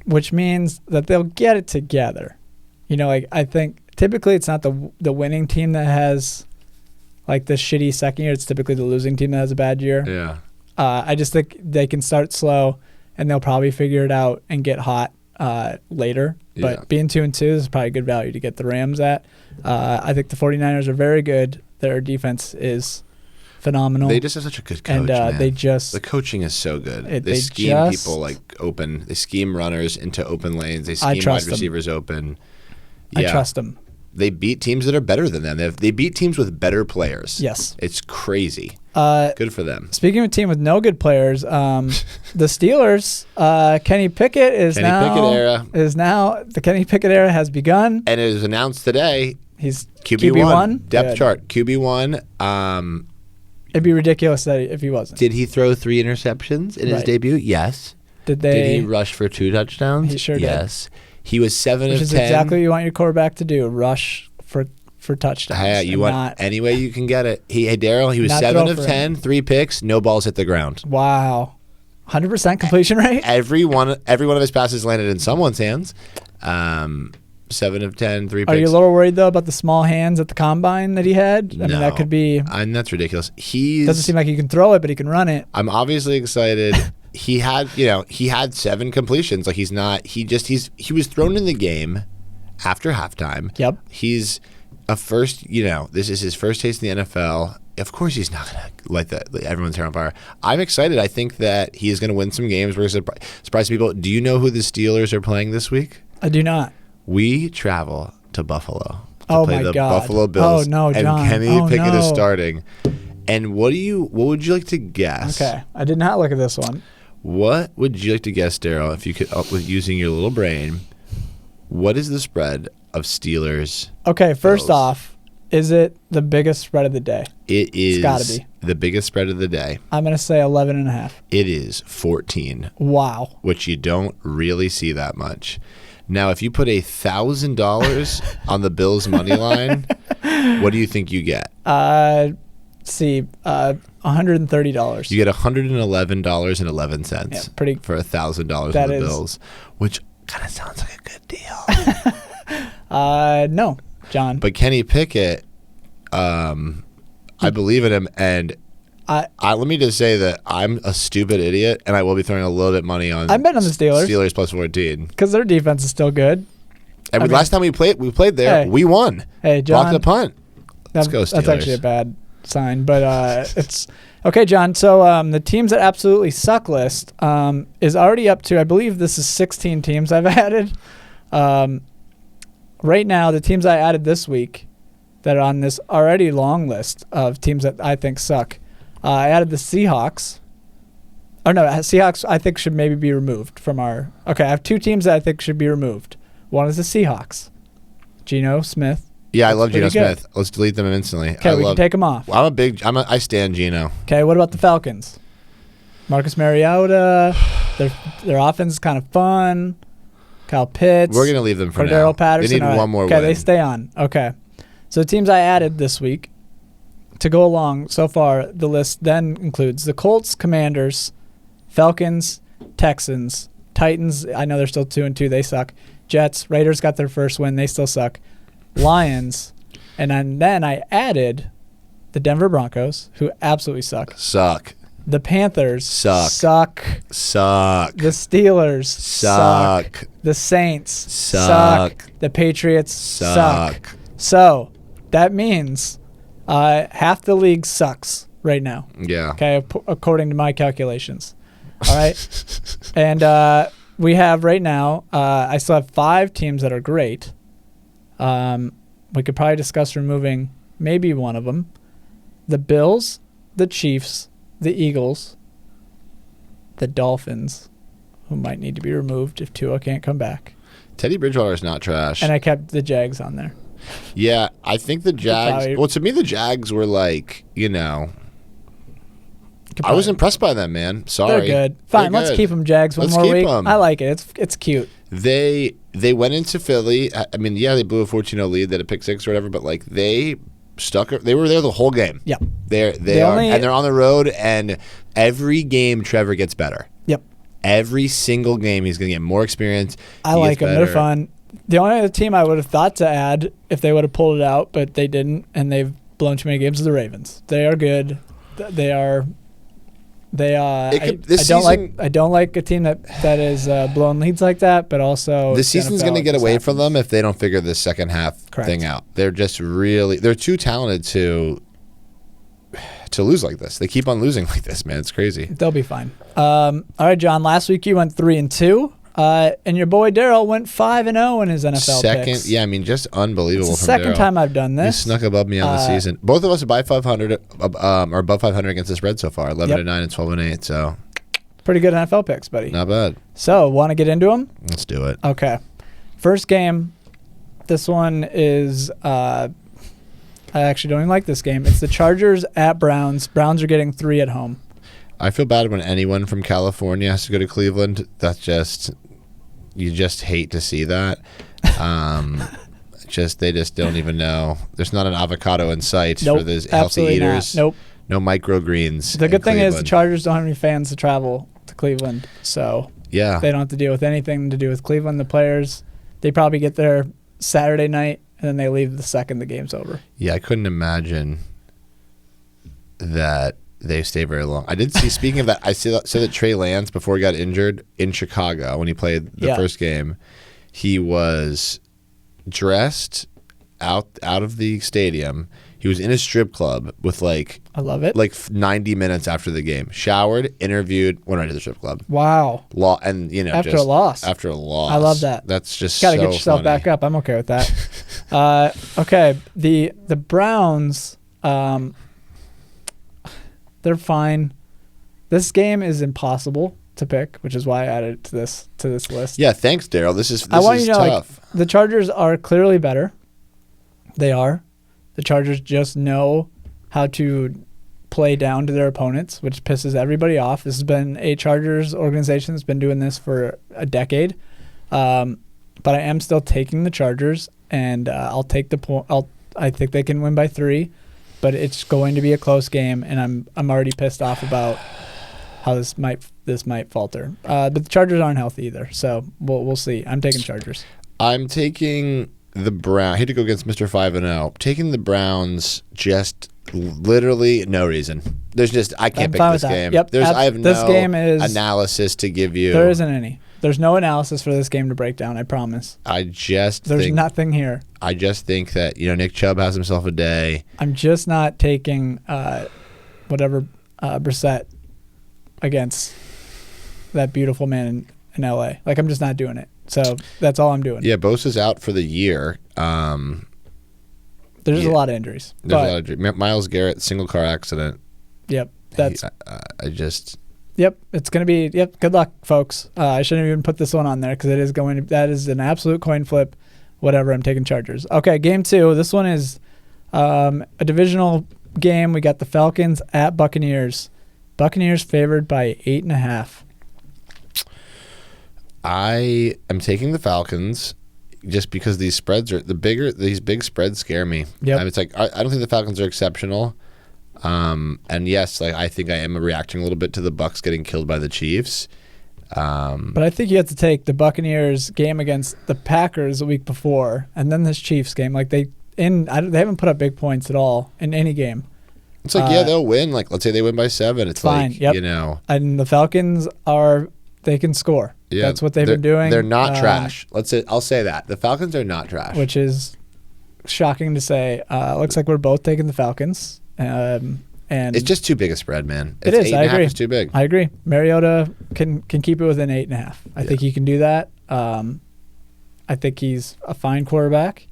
which means that they'll get it together. I think typically it's not the winning team that has like the shitty second year. It's typically the losing team that has a bad year. Yeah. I just think they can start slow and they'll probably figure it out and get hot later. But being 2-2 is probably a good value to get the Rams at. I think the 49ers are very good. Their defense is phenomenal. They just have such a good coach, and man. the coaching is so good. They they scheme just- people like open. They scheme runners into open lanes. They I scheme trust wide them. receivers open. I trust them. They beat teams that are better than them. They beat teams with better players. Yes. It's crazy. Good for them. Speaking of a team with no good players, the Steelers, Kenny Pickett is Kenny now Pickett era. The Kenny Pickett era has begun. And it was announced today. He's QB1. Depth Good. chart. QB1. It'd be ridiculous if he wasn't. Did he throw 3 interceptions in his Right. debut? Yes. Did Did he rush for 2 touchdowns? He sure did. Yes. He was 7 Which of is 10. exactly what you want your quarterback to do: rush for touchdowns. Yeah, you and want not, any way you can get it. Hey, Daryl, he was Not 7 throw of for 10, 3 picks, no balls hit the ground. wow, 100% completion rate. Every one of his passes landed in someone's hands. 7 of 10, 3 picks. Are you a little worried though about the small hands at the combine that he had? I mean, that could be. And that's ridiculous. Doesn't seem like he can throw it, but he can run it. I'm obviously excited. He had 7 completions. Like he was thrown in the game after halftime. Yep. He's a first, this is his first taste in the NFL. Of course he's not going to light everyone's hair on fire. I'm excited. I think that he is going to win some games. We're going to surprise people. Do you know who the Steelers are playing this week? I do not. We travel to Buffalo to Oh play my the God. Buffalo Bills. Oh, no, John. And Kenny Oh, Pickett is no. starting. And what would you like to guess? Okay, I did not look at this one. What would you like to guess, Daryl, if you could, with using your little brain, what is the spread of Steelers? Okay, first Bills? off, is it the biggest spread of the day? It is gotta be. the biggest spread of the day. I'm going to say 11.5. It is 14, Wow. which you don't really see that much. Now, if you put $1,000 on the Bills money line, what do you think you get? $130. You get $111.11 Yeah, pretty- for $1,000 on that the is- Bills, which kind of sounds like a good deal. No, John. But Kenny Pickett, I believe in him, and let me just say that I'm a stupid idiot, and I will be throwing a little bit of money on. I'm betting on the Steelers. Steelers plus 14. Because their defense is still good. And last time we played there, Hey. we won. Hey, John. Blocked the punt. Let's go Steelers. That's actually a bad sign, but it's okay, John. So the teams that absolutely suck list is already up to, I believe this is 16 teams I've added. Right now, the teams I added this week that are on this already long list of teams that I think suck. I added the Seahawks. Oh no, Seahawks I think should maybe be removed from our. Okay, I have 2 teams that I think should be removed. One is the Seahawks. Geno Smith. Yeah, I love Geno pretty good. Smith. Let's delete them instantly. Okay, we can take them off. I stand Geno. Okay, what about the Falcons? Marcus Mariota. Their offense is kind of fun. Kyle Pitts. We're gonna leave them for now. Cordero Patterson. They need All right. one more Okay, win. they stay on. Okay. So the teams I added this week to go along so far, the list then includes the Colts, Commanders, Falcons, Texans, Titans. I know they're still 2-2. They suck. Jets, Raiders got their first win. They still suck. Lions, and then I added the Denver Broncos, who absolutely suck. Suck. The Panthers Suck. Suck. The Steelers Suck. The Saints Suck. The Patriots Suck. So that means half the league sucks right now. Yeah. Okay, according to my calculations. All right, and we have right now. I still have 5 teams that are great. We could probably discuss removing maybe one of them. The Bills, the Chiefs, the Eagles, the Dolphins, who might need to be removed if Tua can't come back. Teddy Bridgewater is not trash. And I kept the Jags on there. Yeah, I think the Jags. probably- Well, to me, the Jags were like, I was impressed by them, man. Sorry. They're good. Fine, They're let's good. keep them Jags one Let's more keep week. 'em. I like it. It's cute. They went into Philly. I mean, yeah, they blew a 14-0 lead, that a pick 6 or whatever, but like they were there the whole game. Yep. They are, and they're on the road, and every game Trevor gets better. Yep. Every single game he's going to get more experience. I like them. They're fun. The only other team I would have thought to add if they would have pulled it out, but they didn't, and they've blown too many games, is the Ravens. They are good. They are. I don't like a team that is blowing leads like that, but also the season's going to get away from them if they don't figure this second half Correct. thing out. They're just they're too talented to to lose like this. They keep on losing like this, man. It's crazy. They'll be fine. All right, John. Last week you went 3-2, and your boy Daryl went 5-0 in his NFL picks. Yeah, I mean, just unbelievable. It's the from second Daryl. time I've done this. He snuck above me on the season. Both of us are by 500, or above 500 against the spread so far. 11-9 and 12-8. So pretty good NFL picks, buddy. not bad. So, want to get into them? Let's do it. Okay. First game. This one is. I actually don't even like this game. It's the Chargers at Browns. Browns are getting 3 at home. I feel bad when anyone from California has to go to Cleveland. That's just, you just hate to see that. They just don't even know. There's not an avocado in sight for those healthy eaters. Not. Nope. No microgreens. The good thing is the Chargers don't have any fans to travel to Cleveland, so yeah, they don't have to deal with anything to do with Cleveland. The players, they probably get there Saturday night, and then they leave the second the game's over. Yeah, I couldn't imagine that they stay very long. I did see, speaking of that, I saw that Trey Lance, before he got injured in Chicago when he played the first game, he was dressed out of the stadium. He was in a strip club with I love it. 90 minutes after the game. Showered, interviewed, went right to the strip club. Wow. And after a loss. After a loss. I love that. That's just gotta so get yourself funny. back up. I'm okay with that. Okay. The Browns, they're fine. This game is impossible to pick, which is why I added it to this list. Yeah, thanks, Daryl. This is I want you to know, tough. the Chargers are clearly better. They are. The Chargers just know how to play down to their opponents, which pisses everybody off. This has been a Chargers organization that's been doing this for a decade. But I am still taking the Chargers, and I'll take the point. I think they can win by 3, but it's going to be a close game, and I'm already pissed off about how this might falter. But the Chargers aren't healthy either, so we'll see. I'm taking Chargers. I'm taking the Browns. I hate to go against Mr. 5-0. Taking the Browns, just literally no reason. There's just, I can't pick this game. Yep. I have this no game is, analysis to give you. There isn't any. There's no analysis for this game to break down, I promise. There's nothing here. I just think that, Nick Chubb has himself a day. I'm just not taking Brissett against that beautiful man in L.A. I'm just not doing it. So that's all I'm doing. Yeah, Bosa's out for the year. There's a lot of injuries. Myles Garrett, single car accident. Yep. Yep, it's going to be, good luck, folks. I shouldn't even put this one on there because that is an absolute coin flip. Whatever, I'm taking Chargers. Okay, game 2. This one is a divisional game. We got the Falcons at Buccaneers. Buccaneers favored by 8.5. I am taking the Falcons just because these spreads are these big spreads scare me. Yep. It's I don't think the Falcons are exceptional. And yes, I think I am reacting a little bit to the Bucs getting killed by the Chiefs. But I think you have to take the Buccaneers game against the Packers the week before, and then this Chiefs game. They haven't put up big points at all in any game. It's they'll win. Let's say they win by 7. It's fine. And the Falcons they can score. Yeah, that's what they've been doing. They're not trash. I'll say that the Falcons are not trash, which is shocking to say. Looks like we're both taking the Falcons. And it's just too big a spread, man. It is. I agree. It's too big. I agree. Mariota can keep it within 8.5. I think he can do that. I think he's a fine quarterback.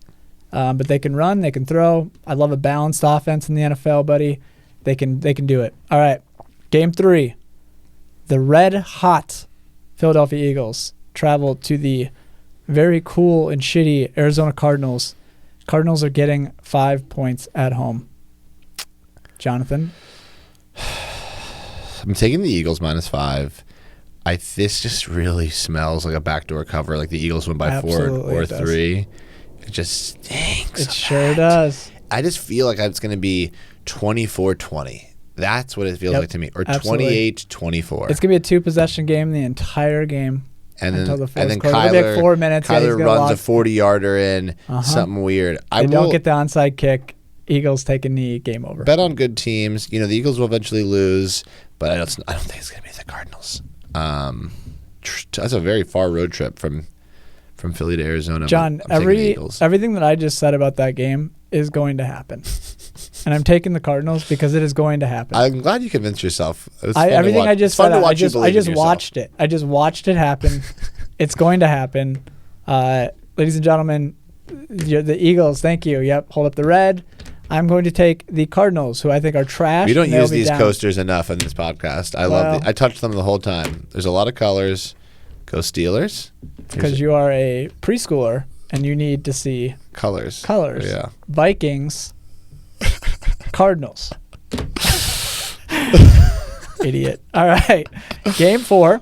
But they can run, they can throw. I love a balanced offense in the NFL, buddy. They can do it. All right, game 3. The red hot Philadelphia Eagles travel to the very cool and shitty Arizona Cardinals. Cardinals are getting 5 points at home. Jonathan? I'm taking the Eagles -5. This just really smells like a backdoor cover, like the Eagles win by Absolutely 4 or 3. It just stinks. It sure does. I just feel like it's going to be 24-20. That's what it feels like to me. Or 28-24. It's going to be a 2-possession game the entire game. And then Kyler, 4 minutes. Kyler runs a 40-yarder in, something weird. They don't get the onside kick. Eagles take a knee, game over. Bet on good teams. The Eagles will eventually lose, but I don't think it's going to be the Cardinals. That's a very far road trip from Philly to Arizona. John, everything that I just said about that game is going to happen. and I'm taking the Cardinals because it is going to happen. I'm glad you convinced yourself. It was fun to Everything watch. I just It's fun said, to watch you I believe just in yourself. watched it. I just watched it happen. It's going to happen. Ladies and gentlemen, the Eagles, thank you. Yep, hold up the red. I'm going to take the Cardinals, who I think are trash. We don't and they'll use be these down. coasters enough in this podcast. I touch them the whole time. There's a lot of colors. Go Steelers. Because you are a preschooler and you need to see Colors. Yeah. Vikings, Cardinals. Idiot. All right. Game 4.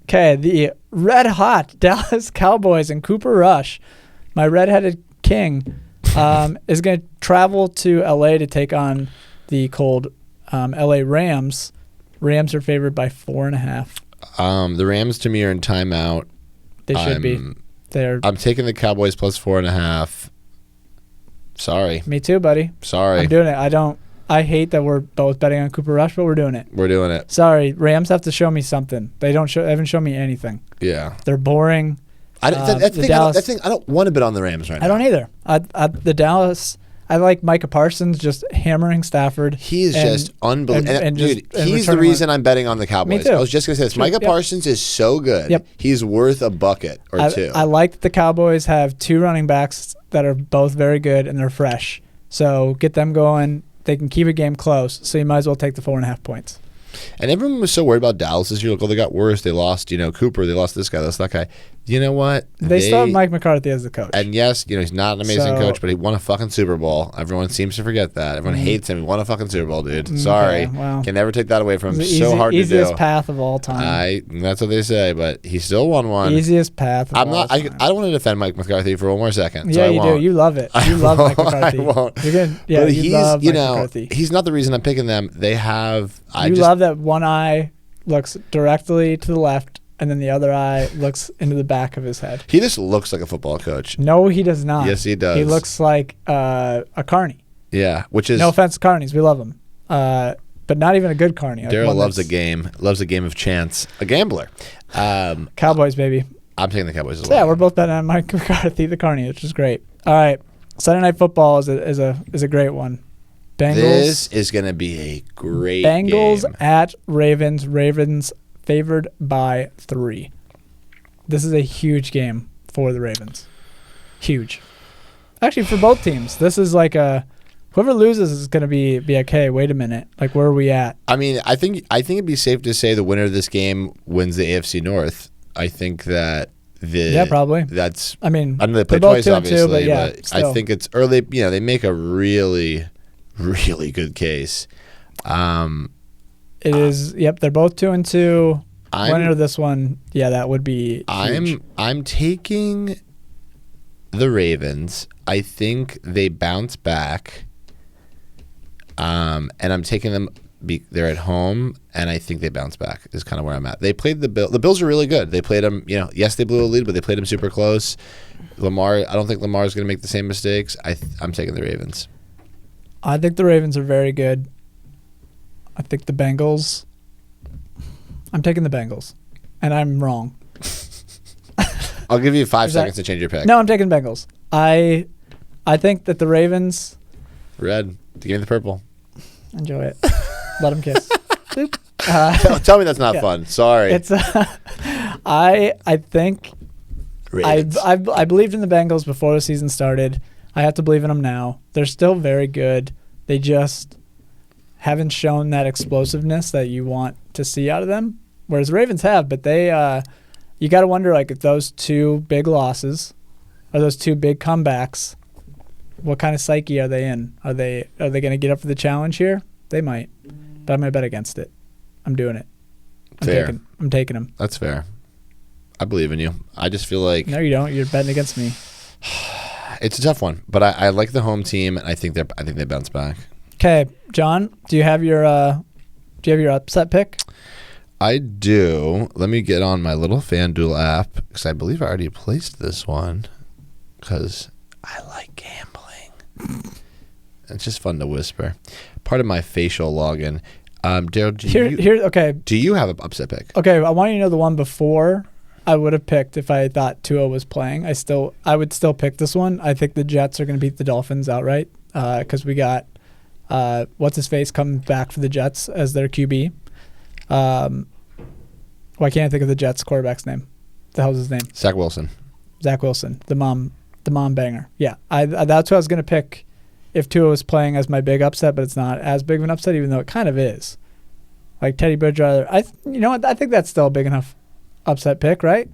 Okay, the red hot Dallas Cowboys and Cooper Rush, my redheaded king, is going to travel to LA to take on the cold LA Rams. Rams are favored by 4.5. The Rams to me are in timeout. They should be. I'm taking the Cowboys plus 4.5. Sorry. Me too, buddy. Sorry. I'm doing it. I hate that we're both betting on Cooper Rush, but we're doing it. We're doing it. Sorry, Rams have to show me something. They haven't shown me anything. Yeah. They're boring. I don't want to bet on the Rams right now. I don't either. The Dallas. I like Micah Parsons just hammering Stafford. He is just unbelievable. Dude, he's the returning reason I'm betting on the Cowboys. Me too. I was just going to say this. Micah Parsons is so good. Yep. He's worth a bucket or two. I like that the Cowboys have 2 running backs that are both very good and they're fresh. So get them going. They can keep a game close. So you might as well take the 4.5 points. And everyone was so worried about Dallas this year. Look, they got worse. They lost, Cooper. They lost this guy. They lost that guy. You know what? They still have Mike McCarthy as the coach. And yes, he's not an amazing coach, but he won a fucking Super Bowl. Everyone seems to forget that. Everyone hates him. He won a fucking Super Bowl, dude. Sorry. Well, can never take that away from him. So hard to do. Easiest path of all time. That's what they say, but he still won one. Easiest path of all time. I don't want to defend Mike McCarthy for one more second. Yeah, so you do. You love it. You love Mike McCarthy. I won't. You're good. Yeah, but you love Mike McCarthy. He's not the reason I'm picking them. They have. You love that one eye looks directly to the left, and then the other eye looks into the back of his head. He just looks like a football coach. No, he does not. Yes, he does. He looks like a carny. Yeah, which is... No offense to carnies. We love them. But not even a good carny. Daryll loves a game. Loves a game of chance. A gambler. Cowboys, baby. I'm taking the Cowboys as well. Yeah, we're both betting on Mike McCarthy, the carny, which is great. All right. Sunday Night Football is a great one. Bengals. This is going to be a great Bengals game. at Ravens. Ravens favored by 3. This is a huge game for the Ravens. Huge. Actually, for both teams. This is like whoever loses is going to be okay. Wait a minute. Like, where are we at? I mean, I think it'd be safe to say the winner of this game wins the AFC North. I think that probably. That's. I mean, I know they play twice, obviously, but I think it's early. They make a really, really good case. It is. Yep, they're both 2-2. Winner of this one, that would be huge. I'm taking the Ravens. I think they bounce back. And I'm taking them. They're at home, and I think they bounce back. Is kind of where I'm at. They played the Bills. The Bills are really good. They played them. Yes, they blew a lead, but they played them super close. Lamar. I don't think Lamar is going to make the same mistakes. I'm taking the Ravens. I think the Ravens are very good. I think the Bengals. I'm taking the Bengals, and I'm wrong. I'll give you 5 seconds to change your pick. No, I'm taking Bengals. I think that the Ravens. Red. Give me the purple. Enjoy it. Let them kiss. Boop. Tell me that's not fun. Sorry. It's. I think. Ravens. I believed in the Bengals before the season started. I have to believe in them now. They're still very good. They just haven't shown that explosiveness that you want to see out of them, whereas Ravens have. But they, you got to wonder, like, if those 2 big losses or those 2 big comebacks, what kind of psyche are they in? Are they going to get up for the challenge here? They might, but I'm going to bet against it. I'm doing it. I'm taking them. That's fair. I believe in you. I just feel like no, you don't. You're betting against me. It's a tough one, but I like the home team, and I think they bounce back. Okay, John, do you have your upset pick? I do. Let me get on my little FanDuel app because I believe I already placed this one because I like gambling. It's just fun to whisper. Part of my facial login. Daryll, do you have an upset pick? Okay, I want you to know the one before I would have picked if I thought Tua was playing. I would still pick this one. I think the Jets are going to beat the Dolphins outright because we got What's his face comes back for the Jets as their QB. Why can't I think of the Jets quarterback's name? The hell's his name? Zach Wilson. Zach Wilson, the mom banger. Yeah, that's what I was gonna pick if Tua was playing as my big upset, but it's not as big of an upset, even though it kind of is. Like Teddy Bridgewater, you know what? I think that's still a big enough upset pick, right?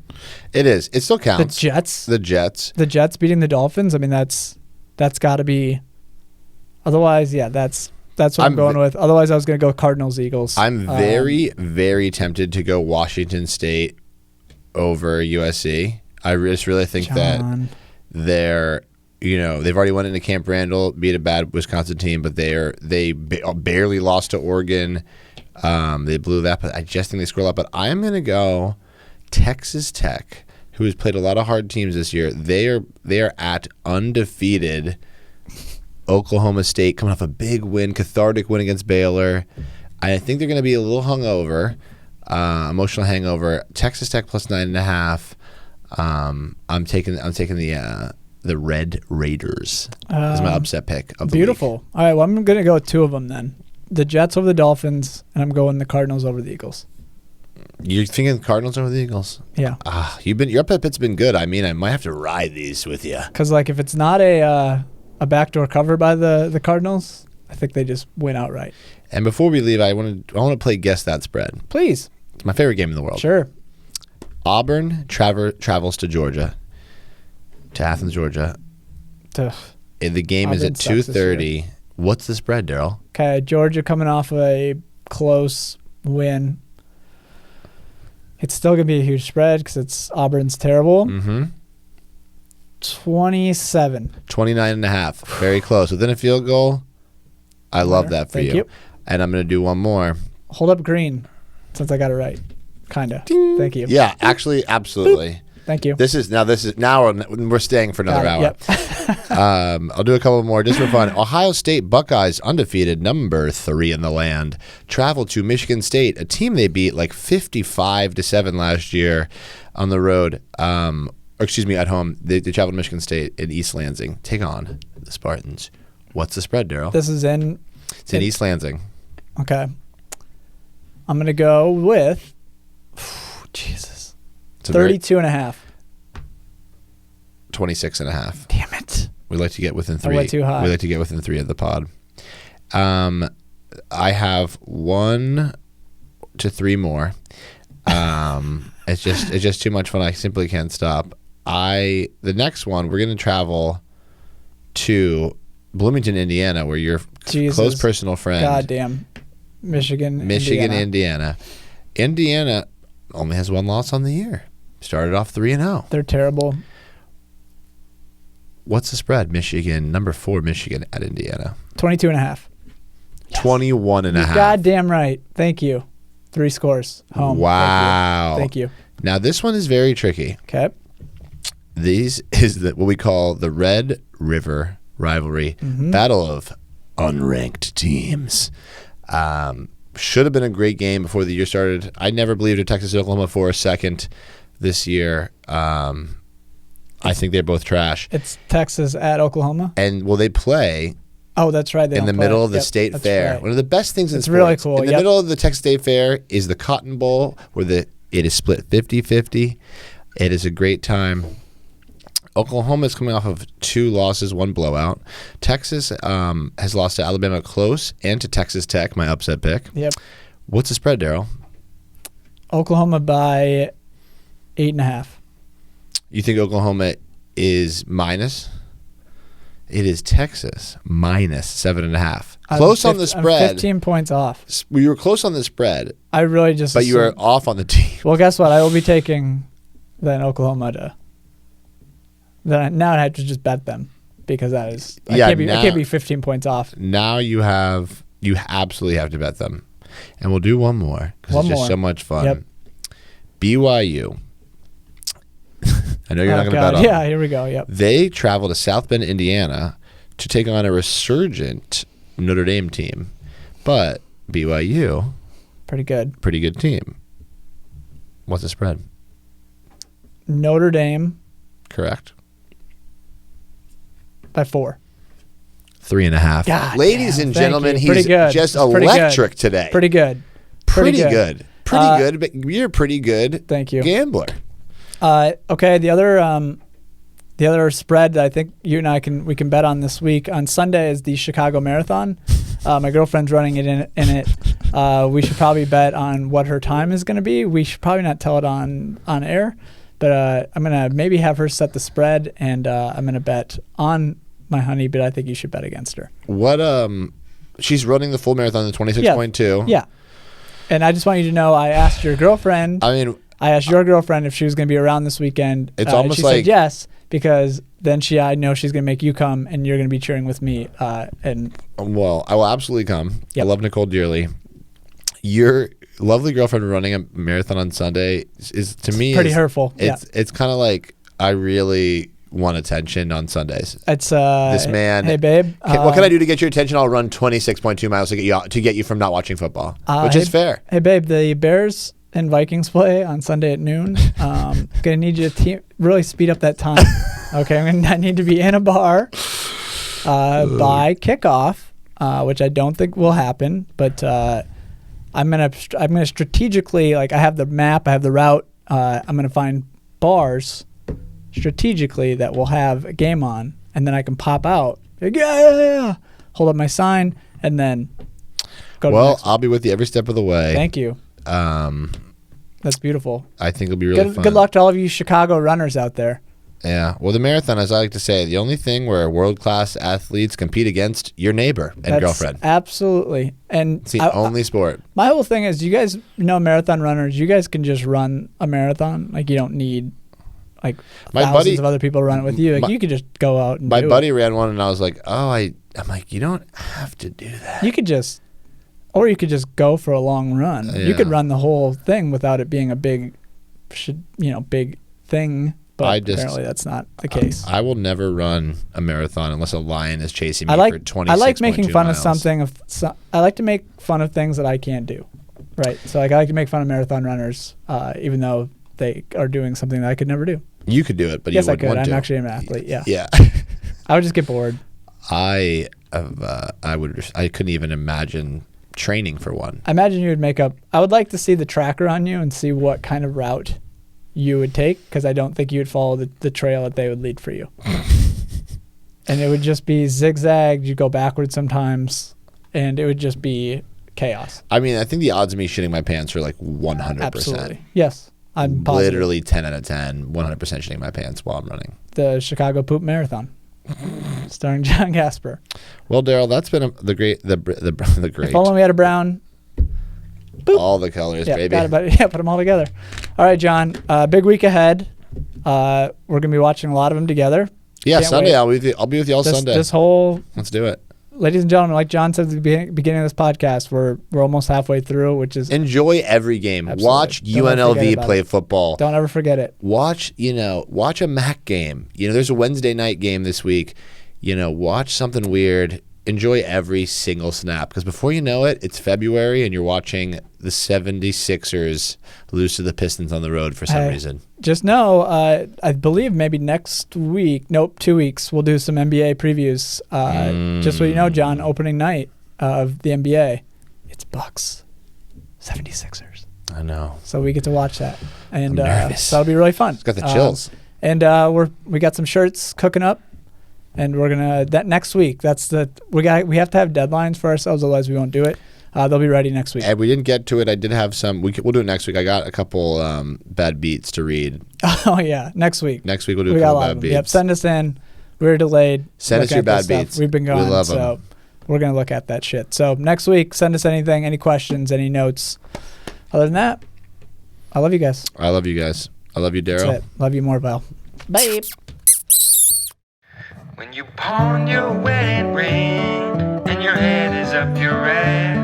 It is. It still counts. The Jets beating the Dolphins. I mean, that's got to be. Otherwise, yeah, that's what I'm going with. Otherwise, I was going to go Cardinals Eagles. I'm very very tempted to go Washington State over USC. I just really think that they've already went into Camp Randall, beat a bad Wisconsin team, but they barely lost to Oregon. They blew that, but I just think they scroll up. But I'm going to go Texas Tech, who has played a lot of hard teams this year. They are at undefeated Oklahoma State, coming off a big win, cathartic win against Baylor. I think they're going to be a little hungover, emotional hangover. Texas Tech plus 9.5. I'm taking the Red Raiders as my upset pick of the beautiful week. All right, well, I'm going to go with two of them then. The Jets over the Dolphins, and I'm going the Cardinals over the Eagles. You're thinking the Cardinals over the Eagles? Yeah. Your upset pick's been good. I mean, I might have to ride these with you. Because if it's not a backdoor cover by the Cardinals, I think they just win outright. And before we leave, I want to play Guess That Spread. Please. It's my favorite game in the world. Sure. Auburn travels to Georgia, to Athens, Georgia. The game is at 2:30. What's the spread, Daryl? Okay, Georgia coming off a close win. It's still going to be a huge spread because it's Auburn's terrible. Mm-hmm. 27. 29.5. Very close. Within a field goal. I love that for Thank you. And I'm going to do one more. Hold up green, since I got it right. Kind of. Thank you. Yeah, actually, absolutely. Boop. Thank you. This is now we're staying for another hour. Yep. I'll do a couple more just for fun. Ohio State Buckeyes, undefeated, number 3 in the land, travel to Michigan State, a team they beat like 55-7 last year on the road. At home. They traveled to Michigan State in East Lansing. Take on the Spartans. What's the spread, Daryl? This is in East Lansing. Okay. I'm gonna go with Jesus. 32.5. 26.5. Damn it. We like to get within 3. I went too high. We like to get within 3 of the pod. I have 1 to 3 more. It's just too much fun. I simply can't stop. The next one, we're going to travel to Bloomington, Indiana, where your close personal friend. Goddamn. Michigan, Indiana. Indiana only has 1 loss on the year. Started off 3-0. They're terrible. What's the spread? Michigan, number 4, Michigan at Indiana. 22.5. Yes. 21.5. You're goddamn right. Thank you. 3 scores. Home. Wow. Thank you. Now this one is very tricky. Okay. These is what we call the Red River rivalry, battle of unranked teams. Should have been a great game before the year started. I never believed in Texas and Oklahoma for a second this year. I think they're both trash. It's Texas at Oklahoma. And will they play? Oh, that's right. In the middle of the state fair. Right. One of the best things in sports. It's really cool. In the middle of the Texas State Fair is the Cotton Bowl, where it is split 50-50. It is a great time. Oklahoma is coming off of 2 losses, 1 blowout. Texas has lost to Alabama close and to Texas Tech, my upset pick. Yep. What's the spread, Daryl? Oklahoma by 8.5. You think Oklahoma is minus? It is Texas minus 7.5. Close on the spread. I'm 15 points off. You were close on the spread. I really just. But you were off on the team. Well, guess what? I will be taking then Oklahoma to. Now I have to just bet them because that is. I can't be 15 points off. Now you absolutely have to bet them, and we'll do one more because it's just so much fun. Yep. BYU. I know you're not going to bet on them. Yeah, here we go. Yep. They travel to South Bend, Indiana, to take on a resurgent Notre Dame team, but BYU, pretty good team. What's the spread? Notre Dame. Correct. By 4. 3.5. God Ladies damn, and thank gentlemen, you. Pretty he's good. just That's pretty electric good. today. Pretty good. Pretty good. Pretty good, but you're a pretty good Thank you. gambler. Okay, the other spread that I think you and I we can bet on this week on Sunday is the Chicago Marathon. My girlfriend's running it in it. We should probably bet on what her time is going to be. We should probably not tell it on air, but I'm gonna maybe have her set the spread, and I'm gonna bet on my honey. But I think you should bet against her. What? She's running the full marathon, the 26.2. Yeah. And I just want you to know, I asked your girlfriend. I mean, I asked your girlfriend if she was going to be around this weekend. It's almost she like said yes, because then I know she's going to make you come, and you're going to be cheering with me. Well, I will absolutely come. Yep. I love Nicole dearly. Your lovely girlfriend running a marathon on Sunday is to me pretty hurtful. It's kind of like I really want attention on Sundays. It's this man. Hey babe, What can I do to get your attention? I'll run 26.2 miles to get you from not watching football, which is fair. Hey babe, the Bears and Vikings play on Sunday at noon. Gonna need you to really speed up that time. Okay, I need to be in a bar by kickoff, which I don't think will happen. But I'm gonna strategically, like, I have the map, I have the route. I'm gonna find bars strategically that will have a game on, and then I can pop out, like, yeah, hold up my sign, and then go to the next one. I'll be with you every step of the way. Thank you. That's beautiful. I think it'll be really fun. Good luck to all of you Chicago runners out there. Yeah. Well, the marathon, as I like to say, the only thing where world-class athletes compete against your neighbor and girlfriend. Absolutely. And it's the only sport. My whole thing is, you guys know marathon runners, you guys can just run a marathon. Like, you don't need like thousands of other people run it with you. Like, you could just go out and my buddy ran one, and I was like, I'm like, you don't have to do that. You could just go for a long run. Yeah. You could run the whole thing without it being a big thing. But apparently that's not the case. I will never run a marathon unless a lion is chasing me for 26.2 I like making fun miles. of something. I like to make fun of things that I can't do. Right. So, like, I like to make fun of marathon runners, even though they are doing something that I could never do. You could do it, but yes, you wouldn't want to. I'm actually an athlete. Yeah. Yeah. I would just get bored. I couldn't even imagine training for one. I imagine you would make up. I would like to see the tracker on you and see what kind of route you would take, because I don't think you would follow the trail that they would lead for you. And it would just be zigzag. You'd go backwards sometimes, and it would just be chaos. I mean, I think the odds of me shitting my pants are like 100%. Absolutely. Yes. I'm positive. Literally 10 out of 10, 100% shitting my pants while I'm running. The Chicago Poop Marathon, starring John Gasper. Well, Daryl, that's been the great. If only we had a brown. Boop. All the colors, yeah, baby. Put them all together. All right, John. Big week ahead. We're gonna be watching a lot of them together. Yeah, Can't Sunday. wait. I'll be with you all Sunday. Let's do it. Ladies and gentlemen, like John said at the beginning of this podcast, we're almost halfway through, which is enjoy every game. Absolutely. Watch UNLV play football. Don't ever forget it. Watch a MAC game. There's a Wednesday night game this week. Watch something weird. Enjoy every single snap, because before you know it, it's February and you're watching the 76ers lose to the Pistons on the road for some reason. Just know, I believe maybe next week, 2 weeks, we'll do some NBA previews. Just so you know, John, opening night of the NBA, it's Bucks, 76ers. I know. So we get to watch that. And I'm nervous. So that'll be really fun. It's got the chills. And we got some shirts cooking up. And we're gonna next week. We have to have deadlines for ourselves, otherwise we won't do it. They'll be ready next week. And we didn't get to it. I did have some. We'll do it next week. I got a couple bad beats to read. Oh yeah, next week. Next week we'll do a couple bad beats. Yep, send us in. We're delayed. Send us your bad beats. We've been gone, we love so them. We're gonna look at that shit. So next week, send us anything, any questions, any notes. Other than that, I love you guys. I love you guys. I love you, Daryl. That's it. Love you more, Val. Bye. When you pawn your wedding ring and your head is up your ass,